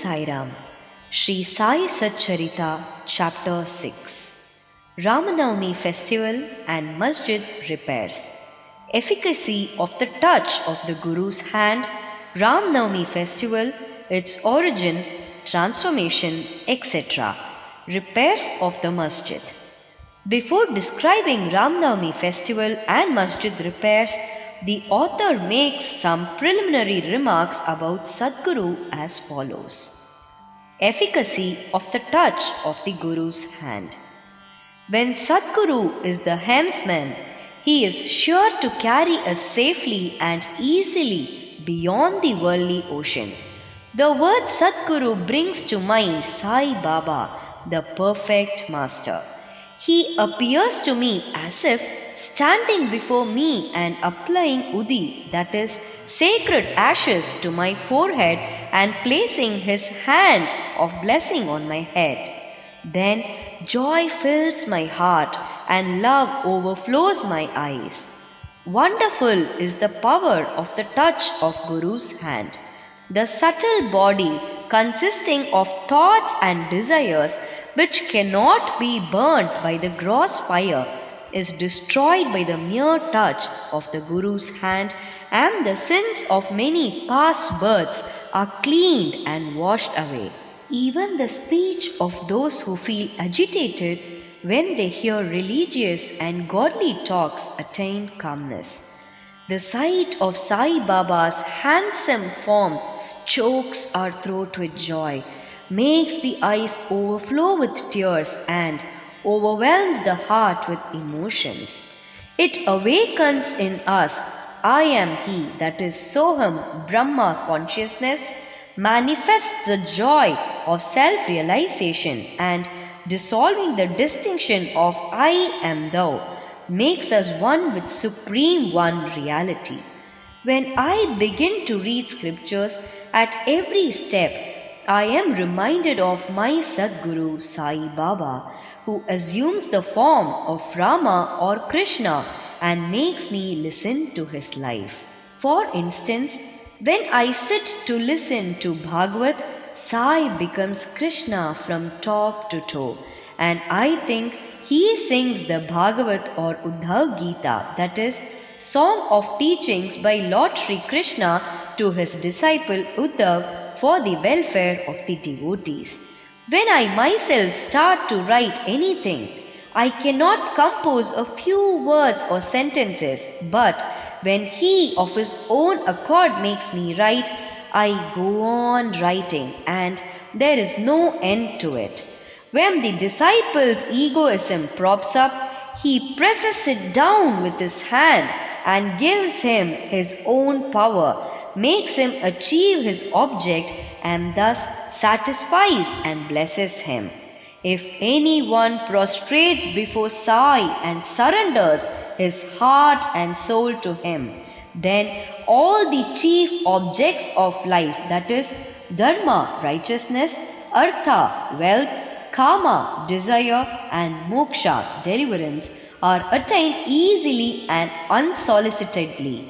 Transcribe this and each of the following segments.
Sai Ram. Shri Sai Satcharitra, Chapter 6. Ramanavami Festival and Masjid Repairs. Efficacy of the touch of the Guru's hand, Ramanavami Festival, its origin, transformation, etc. Repairs of the Masjid. Before describing Ramanavami Festival and Masjid repairs, the author makes some preliminary remarks about Sadguru as follows. Efficacy of the touch of the Guru's hand. When Sadguru is the helmsman, he is sure to carry us safely and easily beyond the worldly ocean. The word Sadguru brings to mind Sai Baba, the perfect master. He appears to me as if standing before me and applying Udi, that is, sacred ashes to my forehead and placing his hand of blessing on my head. Then joy fills my heart and love overflows my eyes. Wonderful is the power of the touch of Guru's hand. The subtle body consisting of thoughts and desires which cannot be burnt by the gross fire is destroyed by the mere touch of the Guru's hand, and the sins of many past births are cleaned and washed away. Even the speech of those who feel agitated when they hear religious and godly talks attain calmness. The sight of Sai Baba's handsome form chokes our throat with joy, makes the eyes overflow with tears, and overwhelms the heart with emotions. It awakens in us I am He, that is Soham Brahma consciousness, manifests the joy of self-realization, and dissolving the distinction of I am Thou, makes us one with Supreme One reality. When I begin to read scriptures, at every step I am reminded of my Sadguru Sai Baba, who assumes the form of Rama or Krishna and makes me listen to his life. For instance, when I sit to listen to Bhagavat, Sai becomes Krishna from top to toe, and I think he sings the Bhagavat or Uddhav Gita, that is, song of teachings by Lord Shri Krishna to his disciple Uddhav for the welfare of the devotees. When I myself start to write anything, I cannot compose a few words or sentences, but when he of his own accord makes me write, I go on writing, and there is no end to it. When the disciple's egoism props up, he presses it down with his hand and gives him his own power, makes him achieve his object, and thus satisfies and blesses him. If anyone prostrates before Sai and surrenders his heart and soul to him, then all the chief objects of life, that is, dharma, righteousness, artha, wealth, kama, desire, and moksha, deliverance, are attained easily and unsolicitedly.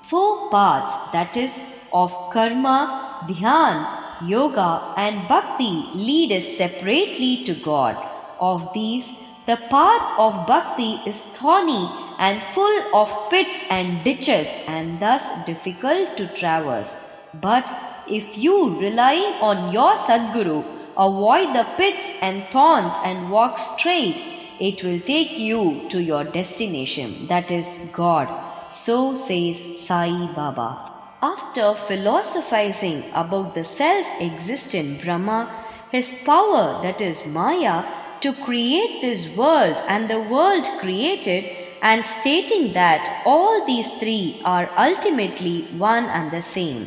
Four paths, that is, of karma, dhyan, yoga, and bhakti lead us separately to God. Of these, the path of bhakti is thorny and full of pits and ditches, and thus difficult to traverse. But if you, relying on your Sadguru, avoid the pits and thorns and walk straight, it will take you to your destination, that is God. So says Sai Baba. After philosophizing about the self-existent Brahma, his power, that is Maya, to create this world and the world created, and stating that all these three are ultimately one and the same,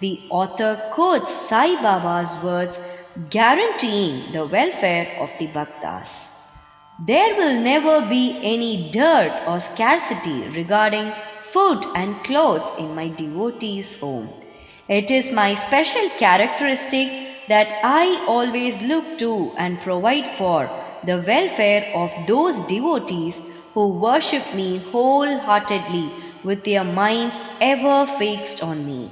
the author quotes Sai Baba's words guaranteeing the welfare of the Bhaktas. There will never be any dearth or scarcity regarding food and clothes in my devotee's home. It is my special characteristic that I always look to and provide for the welfare of those devotees who worship me wholeheartedly with their minds ever fixed on me.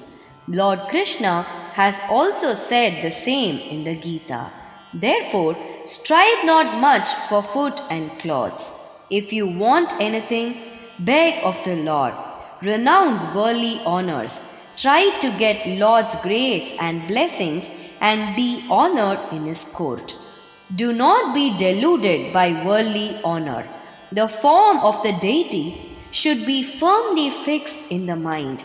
Lord Krishna has also said the same in the Gita. Therefore, strive not much for food and clothes. If you want anything, beg of the Lord. Renounce worldly honors. Try to get Lord's grace and blessings and be honored in His court. Do not be deluded by worldly honor. The form of the deity should be firmly fixed in the mind.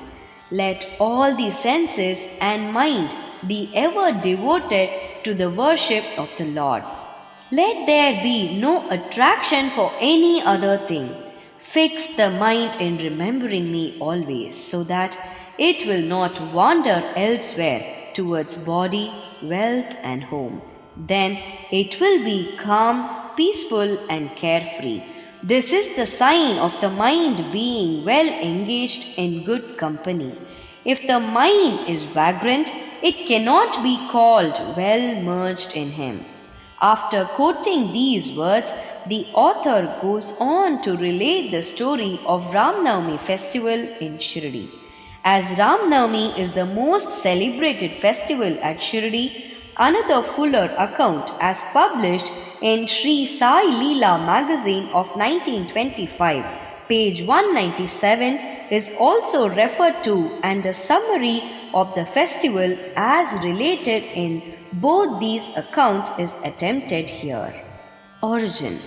Let all the senses and mind be ever devoted to the worship of the Lord. Let there be no attraction for any other thing. Fix the mind in remembering me always, so that it will not wander elsewhere towards body, wealth, and home. Then it will be calm, peaceful, and carefree. This is the sign of the mind being well engaged in good company. If the mind is vagrant, it cannot be called well merged in Him. After quoting these words, the author goes on to relate the story of Ram Navami festival in Shirdi. As Ram Navami is the most celebrated festival at Shirdi, another fuller account as published in Shri Sai Leela magazine of 1925, page 197, is also referred to, and a summary of the festival as related in both these accounts is attempted here. Origin.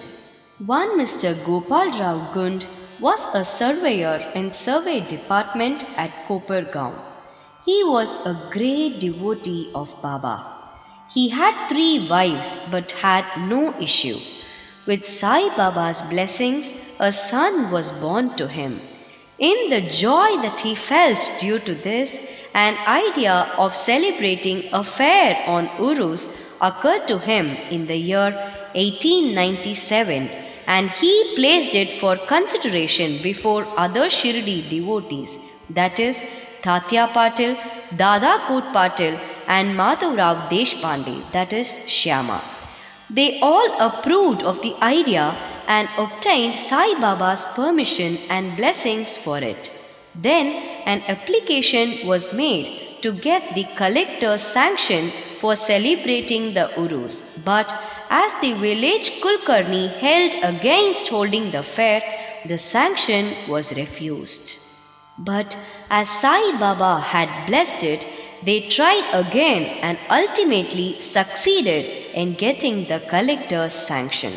One Mr. Gopalrao Gund was a surveyor in survey department at Kopargaon. He was a great devotee of Baba. He had 3 wives but had no issue. With Sai Baba's blessings, a son was born to him. In the joy that he felt due to this, an idea of celebrating a fair on Urus occurred to him in the year 1897, and he placed it for consideration before other Shirdi devotees, that is, Tatya Patil, Dada Koot Patil, and Madhavrao Deshpande, that is, Shyama. They all approved of the idea and obtained Sai Baba's permission and blessings for it. Then an application was made to get the collector's sanction for celebrating the Urus, but as the village Kulkarni held against holding the fair, the sanction was refused. But as Sai Baba had blessed it, they tried again and ultimately succeeded in getting the collector's sanction.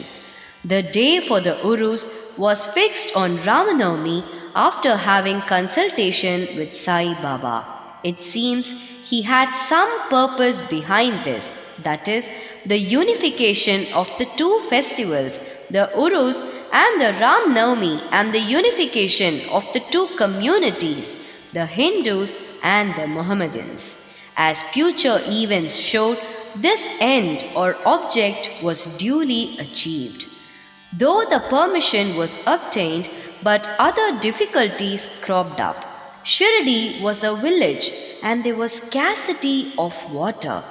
The day for the Urus was fixed on Ramanavami after having consultation with Sai Baba. It seems he had some purpose behind this, that is, the unification of the 2 festivals, the Urus and the Ram Navami, and the unification of the 2 communities, the Hindus and the Mohammedans. As future events showed, this end or object was duly achieved. Though the permission was obtained, but other difficulties cropped up. Shirdi was a village and there was scarcity of water.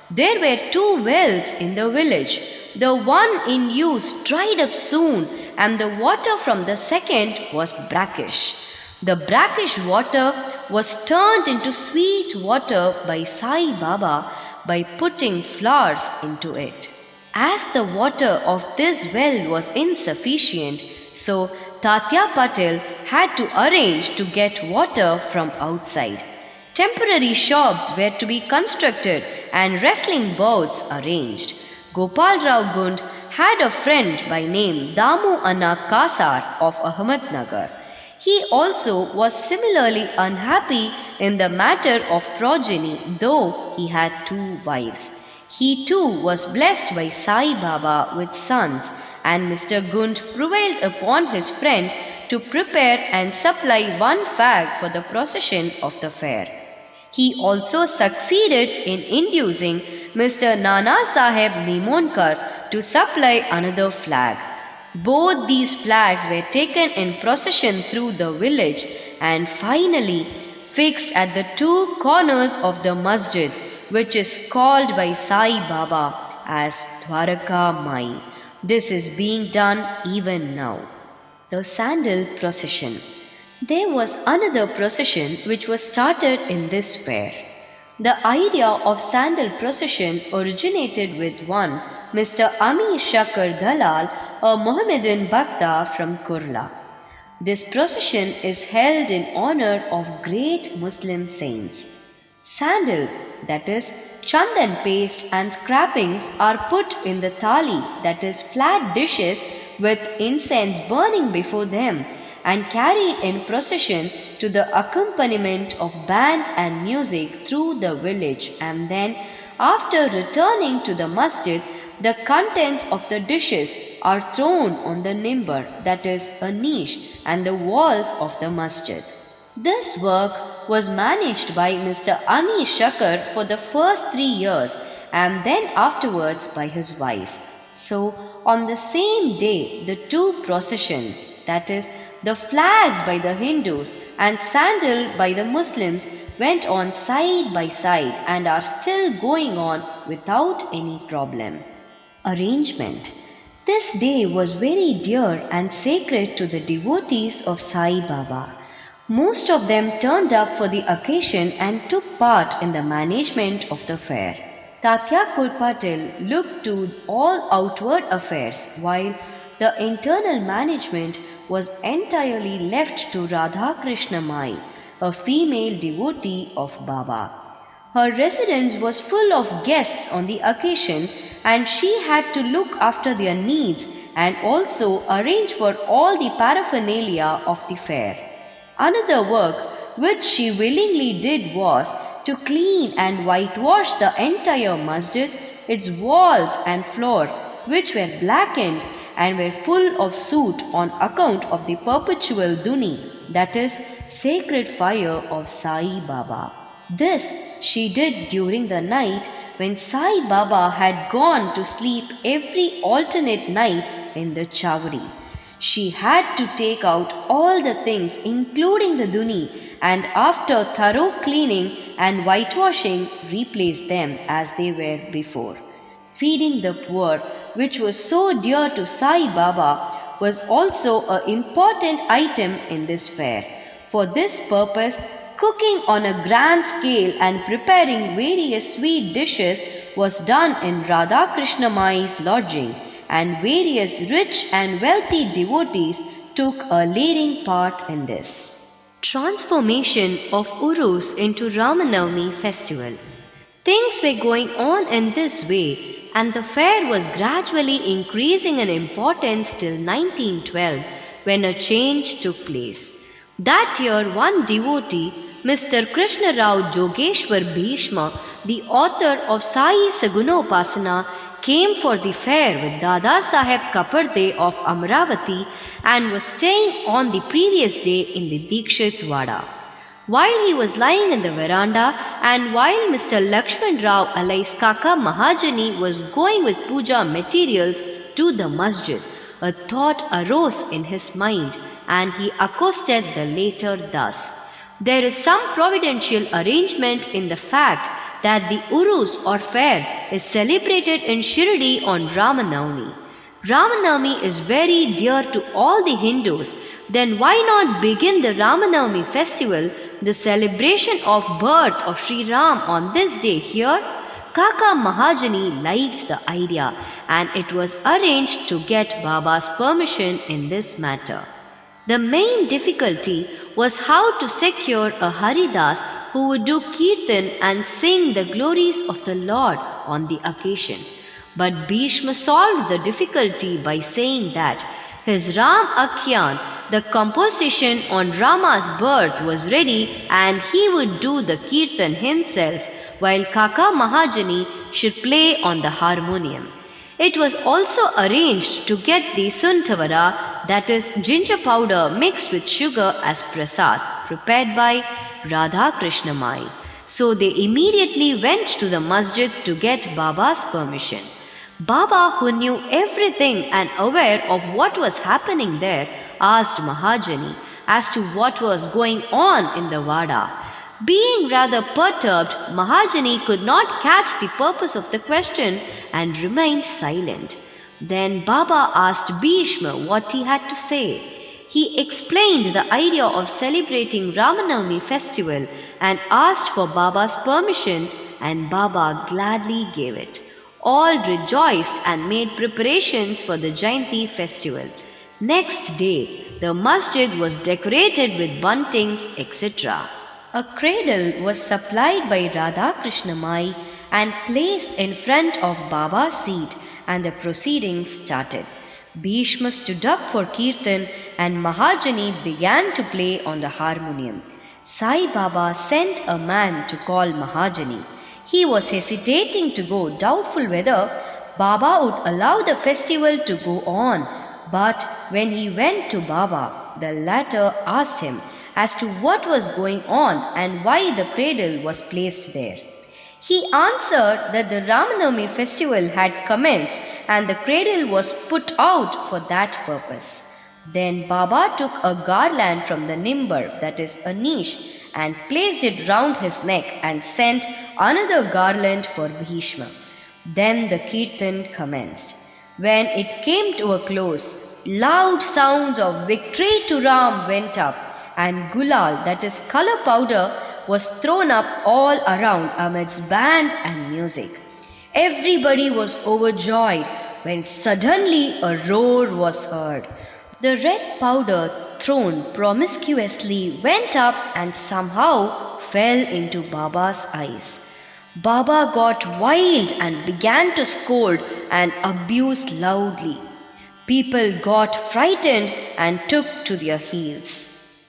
There were 2 wells in the village. The one in use dried up soon, and the water from the second was brackish. The brackish water was turned into sweet water by Sai Baba by putting flowers into it. As the water of this well was insufficient, so Tatya Patil had to arrange to get water from outside. Temporary shops were to be constructed and wrestling bouts arranged. Gopalrao Gund had a friend by name Damu Anna Kasar of Ahmednagar. He also was similarly unhappy in the matter of progeny, though he had 2 wives. He too was blessed by Sai Baba with sons, and Mr. Gund prevailed upon his friend to prepare and supply 1 fag for the procession of the fair. He also succeeded in inducing Mr. Nana Saheb Nimonkar to supply another flag. Both these flags were taken in procession through the village and finally fixed at the 2 corners of the Masjid, which is called by Sai Baba as Dwaraka Mai. This is being done even now. The Sandal Procession. There was another procession which was started in this fair. The idea of sandal procession originated with one Mr. Ami Shakar Dalal, a Mohammedan Bhakta from Kurla. This procession is held in honor of great Muslim saints. Sandal, that is, chandan paste and scrapings are put in the thali, that is, flat dishes with incense burning before them, and carried in procession to the accompaniment of band and music through the village, and then, after returning to the masjid, the contents of the dishes are thrown on the nimbar, that is, a niche, and the walls of the masjid. This work was managed by Mr. Ami Shakar for the first 3 years and then afterwards by his wife. So, on the same day, the two processions, that is, the flags by the Hindus and sandal by the Muslims, went on side by side and are still going on without any problem. Arrangement. This day was very dear and sacred to the devotees of Sai Baba. Most of them turned up for the occasion and took part in the management of the fair. Tatyakur Patil looked to all outward affairs, while the internal management was entirely left to Radha Krishna Mai, a female devotee of Baba. Her residence was full of guests on the occasion, and she had to look after their needs and also arrange for all the paraphernalia of the fair. Another work which she willingly did was to clean and whitewash the entire masjid, its walls and floor, which were blackened and were full of soot on account of the perpetual duni, that is, sacred fire of Sai Baba. This she did during the night when Sai Baba had gone to sleep every alternate night in the chowri. She had to take out all the things including the duni and after thorough cleaning and whitewashing replace them as they were before. Feeding the poor, which was so dear to Sai Baba, was also an important item in this fair. For this purpose, cooking on a grand scale and preparing various sweet dishes was done in Radha Krishna Mai's lodging, and various rich and wealthy devotees took a leading part in this. Transformation of Urus into Ramanavami festival. Things were going on in this way, and the fair was gradually increasing in importance till 1912, when a change took place. That year, one devotee, Mr. Krishna Rao Jogeshwar Bhishma, the author of Sai Sagunopasana, came for the fair with Dada Saheb Kaparde of Amravati and was staying on the previous day in the Dikshit Wada. While he was lying in the veranda and while Mr. Lakshman Rao alias Kaka Mahajani was going with puja materials to the masjid, a thought arose in his mind and he accosted the latter thus. There is some providential arrangement in the fact that the Urus or fair is celebrated in Shirdi on Ramanavami. Ramanavami is very dear to all the Hindus, then why not begin the Ramanavami festival, the celebration of birth of Sri Ram on this day here? Kaka Mahajani liked the idea and it was arranged to get Baba's permission in this matter. The main difficulty was how to secure a Haridas who would do kirtan and sing the glories of the Lord on the occasion. But Bhishma solved the difficulty by saying that his Ram Akhyan, the composition on Rama's birth, was ready and he would do the kirtan himself while Kaka Mahajani should play on the harmonium. It was also arranged to get the suntavara, that is ginger powder mixed with sugar as prasad, prepared by Radha Krishna Mai. So they immediately went to the masjid to get Baba's permission. Baba, who knew everything and aware of what was happening there, asked Mahajani as to what was going on in the Vada. Being rather perturbed, Mahajani could not catch the purpose of the question and remained silent. Then Baba asked Bhishma what he had to say. He explained the idea of celebrating Ramanavami festival and asked for Baba's permission, and Baba gladly gave it. All rejoiced and made preparations for the Jayanti festival. Next day, the masjid was decorated with buntings, etc. A cradle was supplied by Radha Krishna Mai and placed in front of Baba's seat, and the proceedings started. Bhishma stood up for Kirtan and Mahajani began to play on the harmonium. Sai Baba sent a man to call Mahajani. He was hesitating to go, doubtful whether Baba would allow the festival to go on. But when he went to Baba, the latter asked him as to what was going on and why the cradle was placed there. He answered that the Ramanavami festival had commenced and the cradle was put out for that purpose. Then Baba took a garland from the nimbar, that is a niche, and placed it round his neck and sent another garland for Bhishma. Then the kirtan commenced. When it came to a close, loud sounds of victory to Ram went up, and gulal, that is color powder, was thrown up all around amidst band and music. Everybody was overjoyed when suddenly a roar was heard. The red powder thrown promiscuously went up and somehow fell into Baba's eyes. Baba got wild and began to scold and abuse loudly. People got frightened and took to their heels.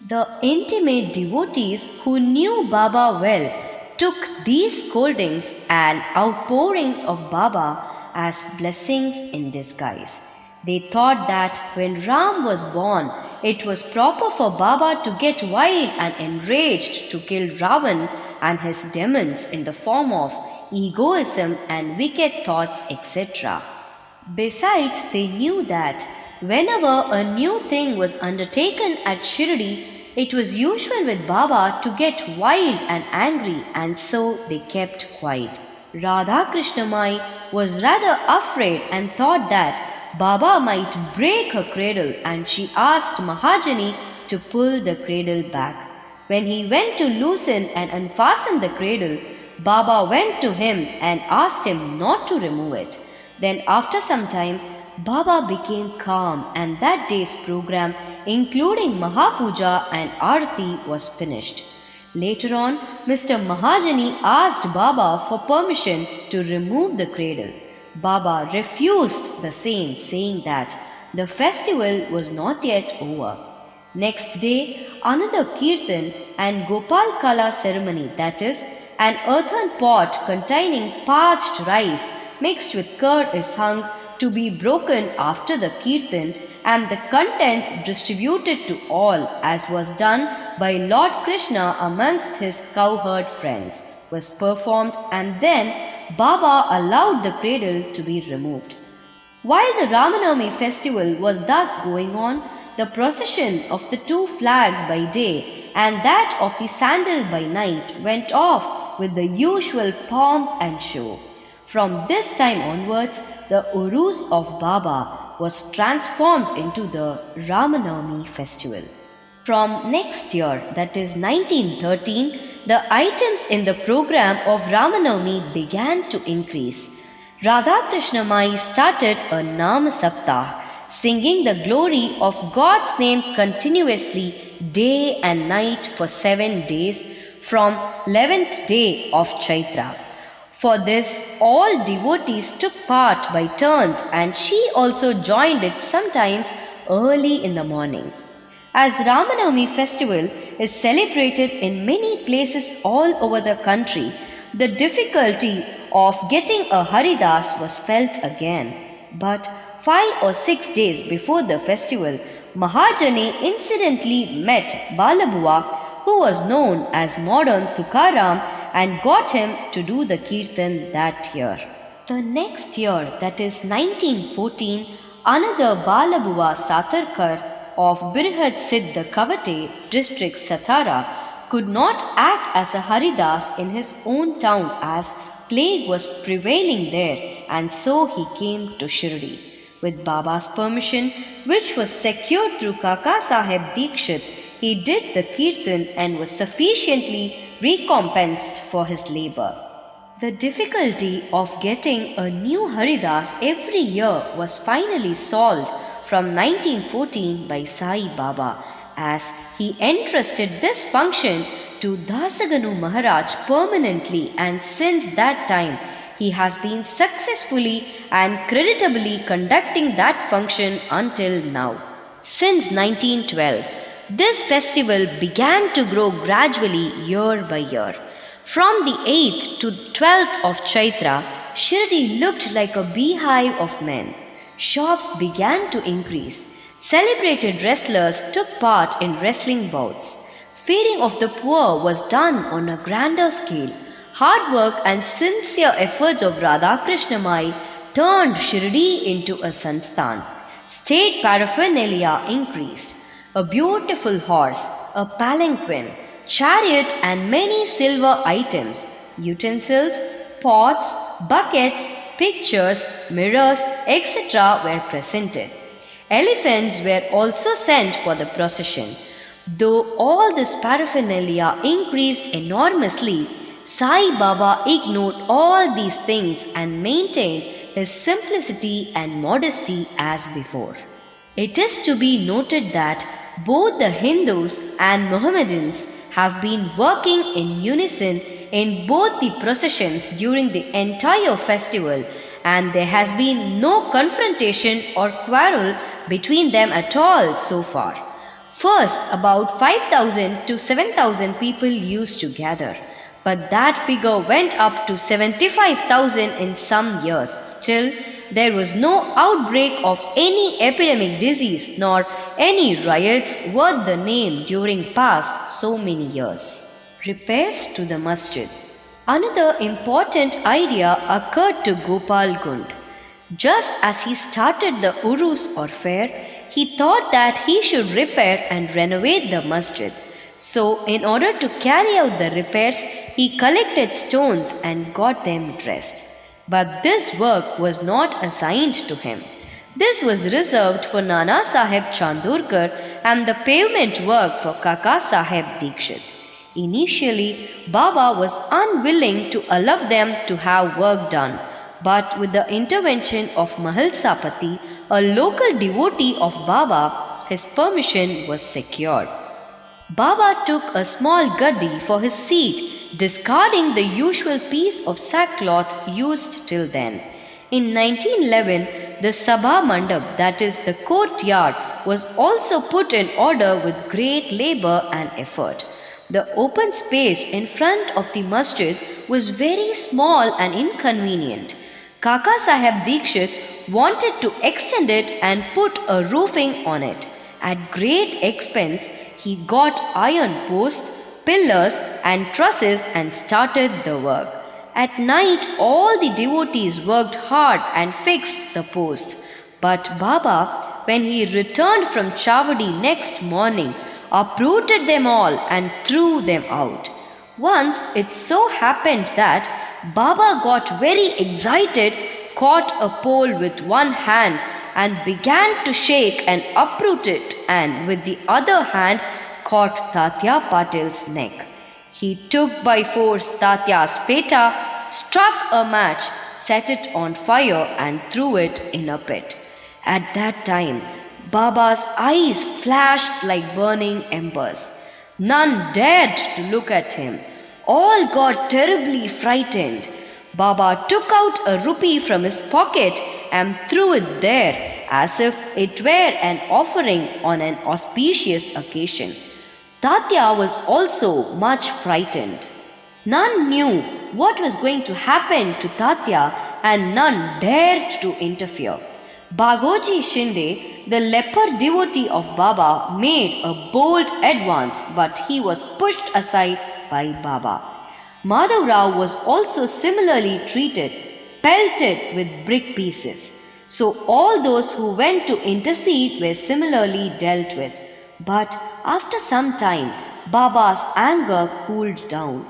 The intimate devotees who knew Baba well took these scoldings and outpourings of Baba as blessings in disguise. They thought that when Ram was born, it was proper for Baba to get wild and enraged to kill Ravan and his demons in the form of egoism and wicked thoughts, etc. Besides, they knew that whenever a new thing was undertaken at Shirdi, it was usual with Baba to get wild and angry, and so they kept quiet. Radha Krishna Mai was rather afraid and thought that Baba might break her cradle, and she asked Mahajani to pull the cradle back. When he went to loosen and unfasten the cradle, Baba went to him and asked him not to remove it. Then after some time, Baba became calm, and that day's program, including Mahapuja and Arati, was finished. Later on, Mr. Mahajani asked Baba for permission to remove the cradle. Baba refused the same, saying that the festival was not yet over. Next day, another kirtan and Gopal Kala ceremony, that is, an earthen pot containing parched rice mixed with curd, is hung to be broken after the kirtan, and the contents distributed to all, as was done by Lord Krishna amongst his cowherd friends, was performed, and then Baba allowed the cradle to be removed. While the Ramanavami festival was thus going on, the procession of the two flags by day and that of the sandal by night went off with the usual pomp and show. From this time onwards, the Urus of Baba was transformed into the Ramanavami festival. From next year, that is 1913, the items in the program of Ramanavami began to increase. Radha Krishna Mai started a Nam Saptah, singing the glory of God's name continuously day and night for 7 days from 11th day of Chaitra. For this, all devotees took part by turns, and she also joined it sometimes early in the morning. As Ramanavami festival is celebrated in many places all over the country, the difficulty of getting a Haridas was felt again. But 5 or 6 days before the festival, Mahajani incidentally met Balabua, who was known as modern Tukaram, and got him to do the kirtan that year. The next year, that is 1914, another Balabua Satarkar of Birhad Siddha Kavate district Satara could not act as a Haridas in his own town as plague was prevailing there, and so he came to Shirdi. With Baba's permission, which was secured through Kaka Saheb Dikshit, he did the kirtan and was sufficiently recompensed for his labor. The difficulty of getting a new Haridas every year was finally solved from 1914 by Sai Baba, as he entrusted this function to Dasaganu Maharaj permanently, and since that time he has been successfully and creditably conducting that function until now. Since 1912, this festival began to grow gradually year by year. From the 8th to 12th of Chaitra, Shirdi looked like a beehive of men. Shops began to increase. Celebrated wrestlers took part in wrestling bouts. Feeding of the poor was done on a grander scale. Hard work and sincere efforts of Radha Krishna Mai turned Shirdi into a sansthan. State paraphernalia increased. A beautiful horse, a palanquin, chariot and many silver items, utensils, pots, buckets, pictures, mirrors, etc. were presented. Elephants were also sent for the procession. Though all this paraphernalia increased enormously, Sai Baba ignored all these things and maintained his simplicity and modesty as before. It is to be noted that both the Hindus and Mohammedans have been working in unison in both the processions during the entire festival, and there has been no confrontation or quarrel between them at all so far. First, about 5,000 to 7,000 people used to gather, but that figure went up to 75,000 in some years. Still, there was no outbreak of any epidemic disease nor any riots worth the name during past so many years. Repairs to the Masjid. Another important idea occurred to Gopal Gund. Just as he started the Urus or fair, he thought that he should repair and renovate the Masjid. So, in order to carry out the repairs, he collected stones and got them dressed. But this work was not assigned to him. This was reserved for Nana Saheb Chandorkar and the pavement work for Kaka Saheb Dikshit. Initially, Baba was unwilling to allow them to have work done, but with the intervention of Mahalsapati, a local devotee of Baba, his permission was secured. Baba took a small gaddi for his seat, discarding the usual piece of sackcloth used till then. In 1911, the Sabha Mandap, that is the courtyard, was also put in order with great labor and effort. The open space in front of the masjid was very small and inconvenient. Kaka Saheb Dikshit wanted to extend it and put a roofing on it. At great expense, he got iron posts, pillars and trusses and started the work. At night, all the devotees worked hard and fixed the posts. But Baba, when he returned from Chavadi next morning, uprooted them all and threw them out. Once it so happened that Baba got very excited, caught a pole with one hand and began to shake and uproot it, and with the other hand caught Tatya Patil's neck. He took by force Tatya's feta, struck a match, set it on fire and threw it in a pit. At that time, Baba's eyes flashed like burning embers. None dared to look at him. All got terribly frightened. Baba took out a rupee from his pocket and threw it there as if it were an offering on an auspicious occasion. Tatya was also much frightened. None knew what was going to happen to Tatya and none dared to interfere. Bagoji Shinde, the leper devotee of Baba, made a bold advance, but he was pushed aside by Baba. Madhav Rao was also similarly treated, pelted with brick pieces. So all those who went to intercede were similarly dealt with. But after some time, Baba's anger cooled down.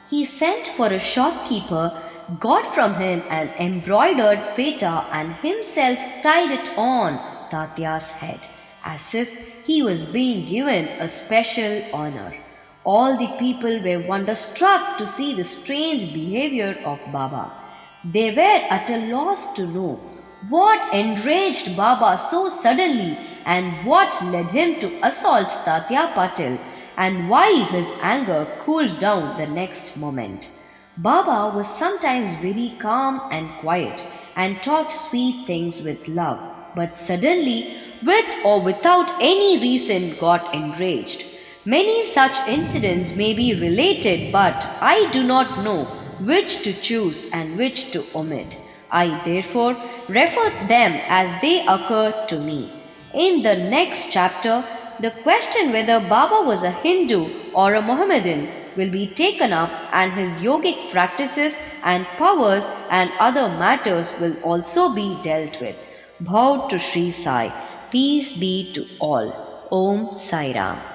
He sent for a shopkeeper, got from him an embroidered feta and himself tied it on Tatya's head, as if he was being given a special honor. All the people were wonderstruck to see the strange behavior of Baba. They were at a loss to know what enraged Baba so suddenly and what led him to assault Tatya Patil and why his anger cooled down the next moment. Baba was sometimes very calm and quiet and talked sweet things with love, but suddenly, with or without any reason, got enraged. Many such incidents may be related, but I do not know which to choose and which to omit. I therefore refer them as they occur to me. In the next chapter, the question whether Baba was a Hindu or a Mohammedan will be taken up, and his yogic practices and powers and other matters will also be dealt with. Bowed to Shri Sai. Peace be to all. Om Sai Ram.